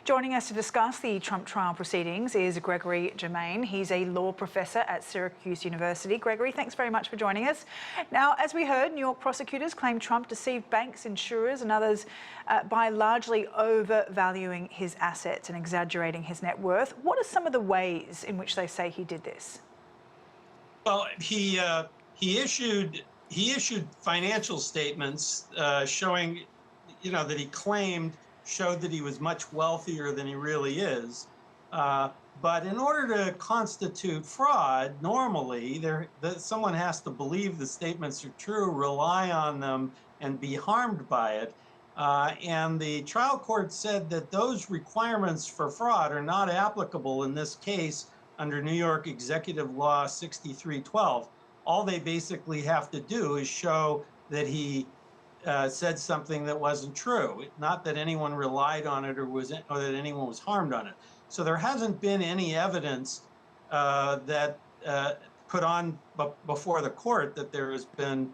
Joining us to discuss the Trump trial proceedings is Gregory Germain. He's a law professor at Syracuse University. Gregory, thanks very much for joining us. Now, as we heard, New York prosecutors claim Trump deceived banks, insurers and others by largely overvaluing his assets and exaggerating his net worth. What are some of the ways in which they say he did this? Well, he issued financial statements showing, that he claimed showed that he was much wealthier than he really is. But in order to constitute fraud, normally someone has to believe the statements are true, rely on them, and be harmed by it. And the trial court said that those requirements for fraud are not applicable in this case under New York Executive Law 6312. All they basically have to do is show that he said something that wasn't true, not that anyone relied on it or that anyone was harmed on it. So there hasn't been any evidence that put on before the court that there has been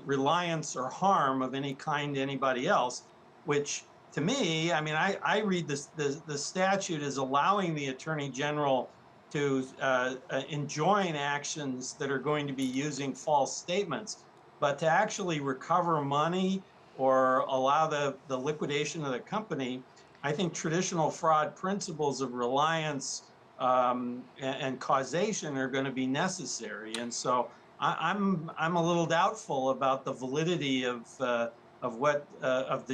reliance or harm of any kind to anybody else, which to me, I read the statute as allowing the Attorney General to enjoin actions that are going to be using false statements. But to actually recover money or allow the liquidation of the company, I think traditional fraud principles of reliance and causation are going to be necessary. And so I'm a little doubtful about the validity of the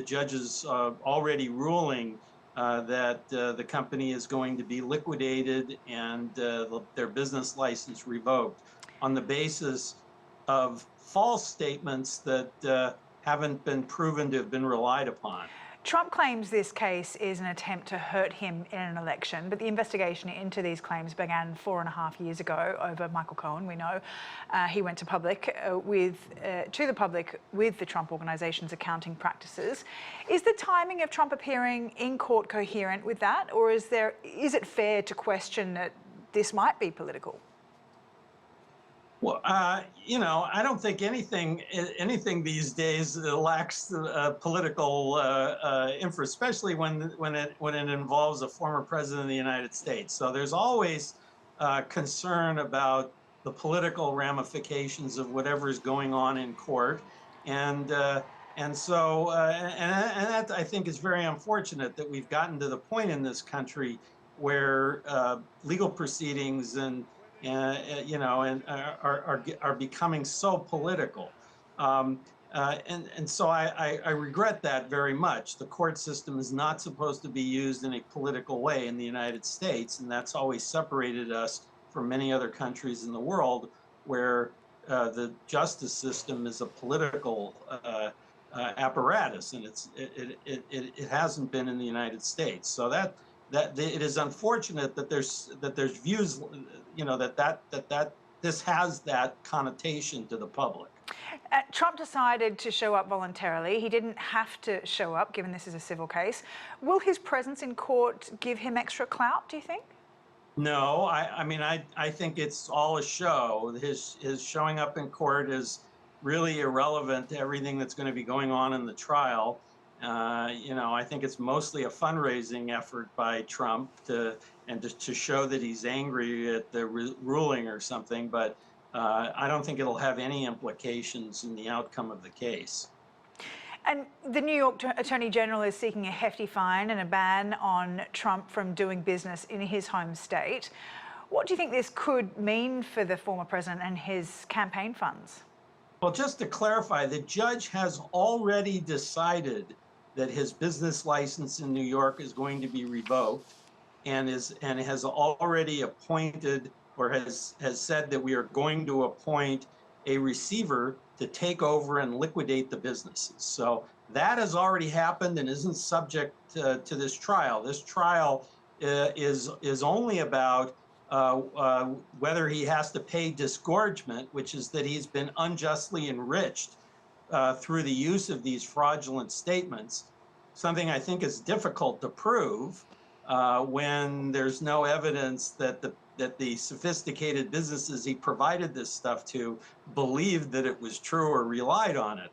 judge's already ruling that the company is going to be liquidated and their business license revoked on the basis of false statements that haven't been proven to have been relied upon. Trump claims this case is an attempt to hurt him in an election, but the investigation into these claims began 4.5 years ago over Michael Cohen. We know he went to the public with the Trump Organization's accounting practices. Is the timing of Trump appearing in court coherent with that, or is it fair to question that this might be political? Well, I don't think anything these days lacks political influence, especially when it involves a former president of the United States. So there's always concern about the political ramifications of whatever's going on in court, and that I think is very unfortunate that we've gotten to the point in this country where legal proceedings and are becoming so political, and so I regret that very much. The court system is not supposed to be used in a political way in the United States, and that's always separated us from many other countries in the world where the justice system is a political apparatus, and it hasn't been in the United States. So that it is unfortunate that there's views, that this has that connotation to the public. Trump decided to show up voluntarily. He didn't have to show up, given this is a civil case. Will his presence in court give him extra clout, do you think? No, I think it's all a show. His showing up in court is really irrelevant to everything that's going to be going on in the trial. I think it's mostly a fundraising effort by Trump to show that he's angry at the ruling or something, but I don't think it'll have any implications in the outcome of the case. And the New York Attorney General is seeking a hefty fine and a ban on Trump from doing business in his home state. What do you think this could mean for the former president and his campaign funds? Well, just to clarify, the judge has already decided that his business license in New York is going to be revoked, and has already appointed, or has said that we are going to appoint a receiver to take over and liquidate the businesses. So that has already happened and isn't subject to this trial. This trial is only about whether he has to pay disgorgement, which is that he's been unjustly enriched through the use of these fraudulent statements, something I think is difficult to prove when there's no evidence that the sophisticated businesses he provided this stuff to believed that it was true or relied on it.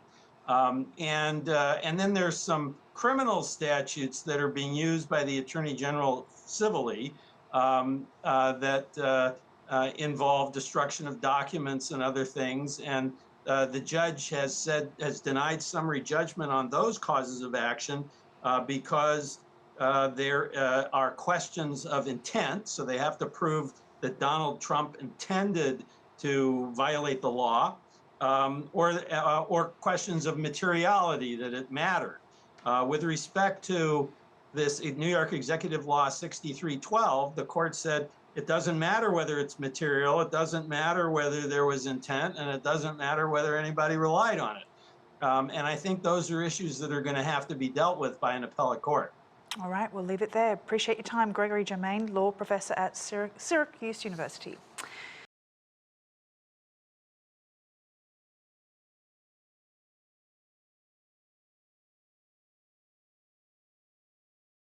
And then there's some criminal statutes that are being used by the Attorney General civilly that involve destruction of documents and other things. And the judge has denied summary judgment on those causes of action because there are questions of intent. So they have to prove that Donald Trump intended to violate the law, or questions of materiality, that it mattered. With respect to this New York Executive Law 6312, the court said it doesn't matter whether it's material, it doesn't matter whether there was intent, and it doesn't matter whether anybody relied on it. And I think those are issues that are going to have to be dealt with by an appellate court. All right, we'll leave it there. Appreciate your time. Gregory Germain, law professor at Syracuse University.